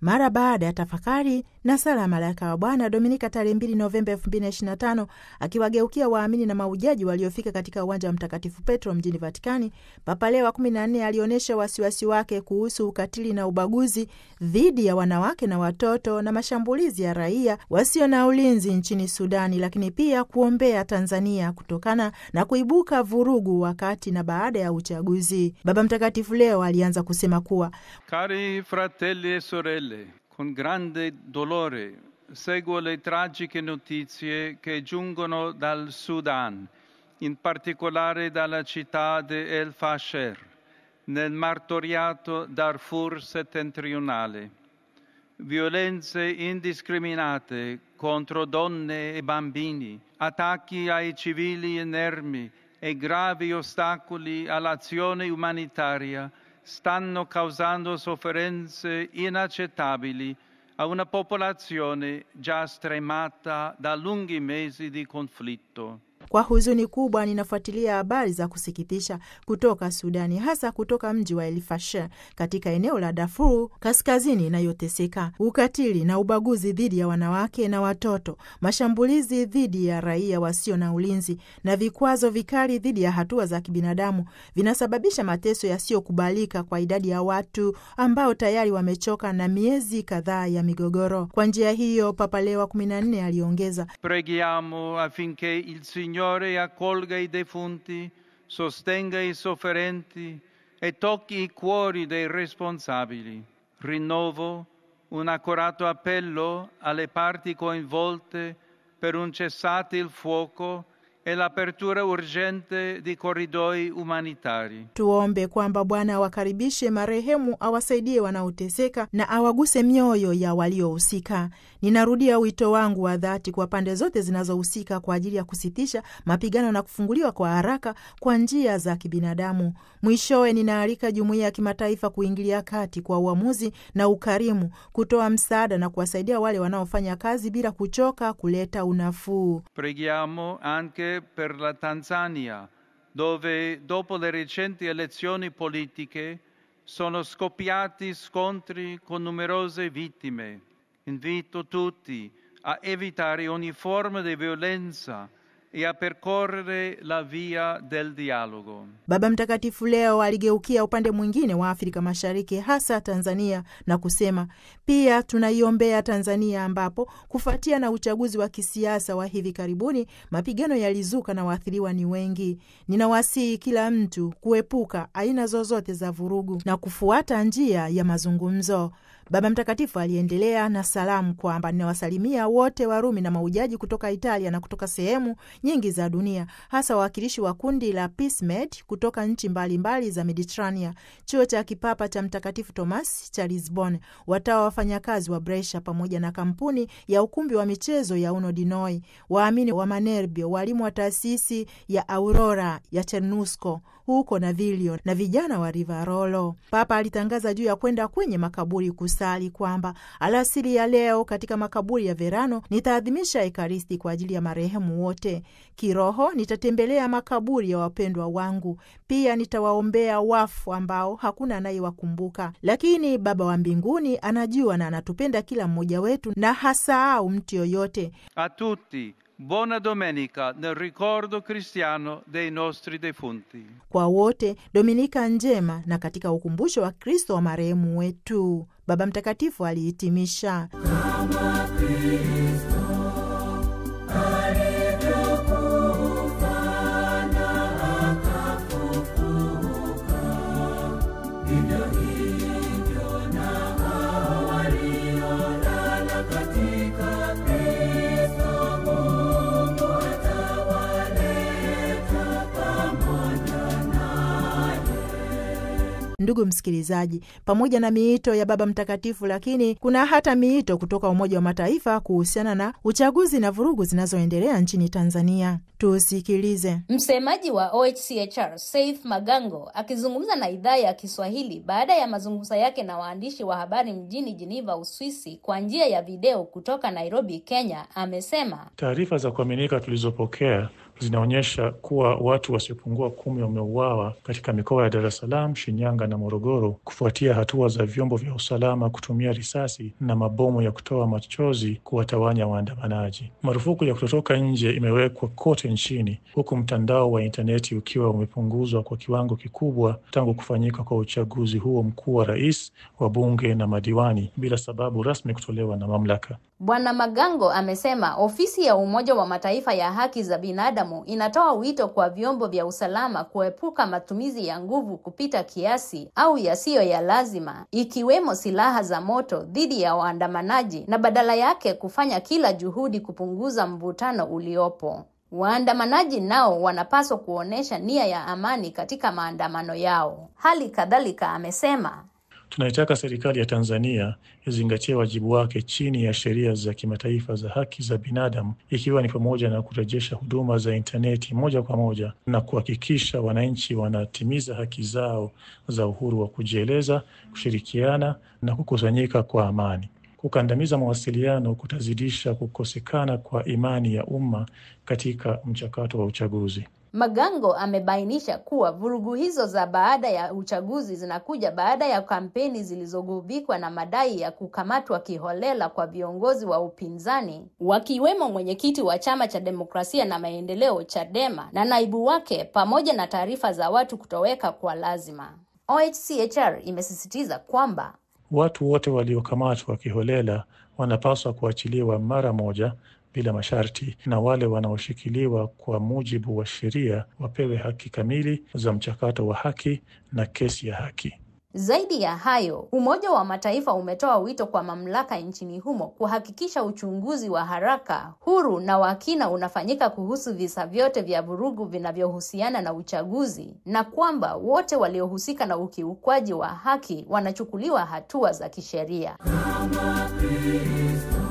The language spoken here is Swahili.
Mara baada ya tafakari na sala ya malaika wa Bwana Dominika tarehe 2 Novemba 2025, akiwageukia waamini na maujaji waliofika katika uwanja wa Mtakatifu Petro mjini Vatikani, Papa Leo wa 14 alionyesha wasiwasi wake kuhusu ukatili na ubaguzi dhidi ya wanawake na watoto na mashambulizi ya raia wasio na ulinzi nchini Sudani, lakini pia kuombea Tanzania kutokana na kuibuka vurugu wakati na baada ya uchaguzi. Baba Mtakatifu leo alianza kusema kuwa, Cari fratelli e sorelle, con grande dolore seguo le tragiche notizie che giungono dal Sudan, in particolare dalla città di El Fasher, nel martoriato Darfur settentrionale. Violenze indiscriminate contro donne e bambini, attacchi ai civili inermi e gravi ostacoli all'azione umanitaria stanno causando sofferenze inaccettabili a una popolazione già stremata da lunghi mesi di conflitto. Kwa huzuni kubwa ninafuatilia habari za kusikitisha kutoka Sudani, hasa kutoka mji wa El Fasher katika eneo la Darfur kaskazini inayoteseka. Ukatili na ubaguzi dhidi ya wanawake na watoto, mashambulizi dhidi ya raia wasio na ulinzi na vikwazo vikali dhidi ya hatua za kibinadamu vinasababisha mateso yasiyokubalika kwa idadi ya watu ambao tayari wamechoka na miezi kadhaa ya migogoro. Kwa njia hiyo, Papa Leo wa 14 aliongeza, Preghiamo affinché il Signore accolga i defunti, sostenga i sofferenti e tocchi i cuori dei responsabili. Rinnovo un accorato appello alle parti coinvolte per un cessate il fuoco e l'apertura urgente di corridoi umanitari. Tuombe kwamba Bwana awakaribishe marehemu, awasaidie wanaoteseka na awaguse mioyo ya waliohusika. Ninarudia wito wangu wa dhati kwa pande zote zinazohusika kwa ajili ya kusitisha mapigano na kufunguliwa kwa haraka kwa njia za kibinadamu. Mwishowe, ninaalika jumuiya ya kimataifa kuingilia kati kwa uamuzi na ukarimu, kutoa msaada na kuwasaidia wale wanaofanya kazi bila kuchoka kuleta unafuu. Preghiamo anche per la Tanzania, dove dopo le recenti elezioni politiche sono scoppiati scontri con numerose vittime. Invito tutti a evitare ogni forma di violenza e a percorrere la via del dialogo. Baba Mtakatifu leo aligeukia upande mwingine wa Afrika Mashariki, hasa Tanzania, na kusema pia tunaiombea Tanzania, ambapo kufuatia na uchaguzi wa kisiasa wa hivi karibuni mapigano yalizuka na waathiriwa ni wengi. Ninawasihi kila mtu kuepuka aina zozote za vurugu na kufuata njia ya mazungumzo. Baba Mtakatifu aliendelea na salamu kwamba ninawasalimia wote Warumi na maujaji kutoka Italia na kutoka sehemu nyingi za dunia, hasa wawakilishi wa kundi la PeaceMed kutoka nchi mbalimbali za Mediterania, chuo cha kipapa cha Mtakatifu Thomas cha Lisbon, watawa wafanyakazi wa Brescia, pamoja na kampuni ya ukumbi wa michezo ya Uno di Noi, waamini wa Manerbio, walimu wa taasisi ya Aurora ya Cernusco huko Naviglio na vijana wa Rivarolo. Papa alitangaza juu ya kwenda kwenye makaburi kusali kwamba alasiri ya leo katika makaburi ya Verano nitaadhimisha Ekaristi kwa ajili ya marehemu wote. Kiroho nitatembelea makaburi ya wapendwa wangu, pia nitawaombea wafu ambao hakuna anayewakumbuka, lakini Baba wa mbinguni anajua na anatupenda kila mmoja wetu na hasahau mtu yoyote. A tutti buona domenica nel ricordo cristiano dei nostri defunti. Kwa wote Dominika njema na katika ukumbusho wa Kristo wa marehemu wetu. Baba Mtakatifu alihitimisha, kama Kristo alivyokufa na akafufuka, vivyo hivyo na hao waliolala katika Kristo Mungu atawaleta pamoja naye. Ndugu msikilizaji, pamoja na miito ya Baba Mtakatifu, lakini kuna hata miito kutoka Umoja wa Mataifa kuhusiana na uchaguzi na vurugu zinazoendelea nchini Tanzania. Tusikilize. Msemaji wa OHCHR Saif Magango akizungumza na idhaa ya Kiswahili baada ya mazungumzo yake na waandishi wa habari mjini Geneva, Uswisi, kwa njia ya video kutoka Nairobi, Kenya, amesema taarifa za kuaminika tulizopokea zinaonyesha kuwa watu wasiopungua 10 wameuawa katika mikoa ya Dar es Salaam, Shinyanga na Morogoro kufuatia hatua za vyombo vya usalama kutumia risasi na mabomu ya kutoa machozi kuwatawanya waandamanaji. Marufuku ya kutotoka nje imewekwa kote nchini, huku mtandao wa intaneti ukiwa umepunguzwa kwa kiwango kikubwa tangu kufanyika kwa uchaguzi huo mkuu wa rais, wa bunge na madiwani bila sababu rasmi kutolewa na mamlaka. Bwana Magango amesema ofisi ya Umoja wa Mataifa ya haki za binadamu inatoa wito kwa vyombo vya usalama kuepuka matumizi ya nguvu kupita kiasi au yasiyo ya lazima, ikiwemo silaha za moto dhidi ya waandamanaji, na badala yake kufanya kila juhudi kupunguza mvutano uliopo. Waandamanaji nao wanapaswa kuonesha nia ya amani katika maandamano yao. Hali kadhalika amesema, tunaitaka serikali ya Tanzania izingatie wajibu wake chini ya sheria za kimataifa za haki za binadamu, ikiwa ni pamoja na kurejesha huduma za intaneti moja kwa moja na kuhakikisha wananchi wanatimiza haki zao za uhuru wa kujieleza, kushirikiana na kukusanyika kwa amani. Kukandamiza mawasiliano kutazidisha kukosekana kwa imani ya umma katika mchakato wa uchaguzi. Magango amebainisha kuwa vurugu hizo za baada ya uchaguzi zinakuja baada ya kampeni zilizogubikwa na madai ya kukamatwa kiholela kwa viongozi wa upinzani, wakiwemo mwenyekiti wa Chama cha Demokrasia na Maendeleo Chadema na naibu wake, pamoja na taarifa za watu kutoweka kwa lazima. OHCHR imesisitiza kwamba watu wote waliokamatwa kiholela wanapaswa kuachiliwa mara moja bila masharti, na wale wanaoshikiliwa kwa mujibu wa sheria wapewe haki kamili za mchakato wa haki na kesi ya haki. Zaidi ya hayo, Umoja wa Mataifa umetoa wito kwa mamlaka nchini humo kuhakikisha uchunguzi wa haraka, huru na wa kina unafanyika kuhusu visa vyote vya vurugu vinavyohusiana na uchaguzi, na kwamba wote waliohusika na ukiukwaji wa haki wanachukuliwa hatua za kisheria. Kama Kristo.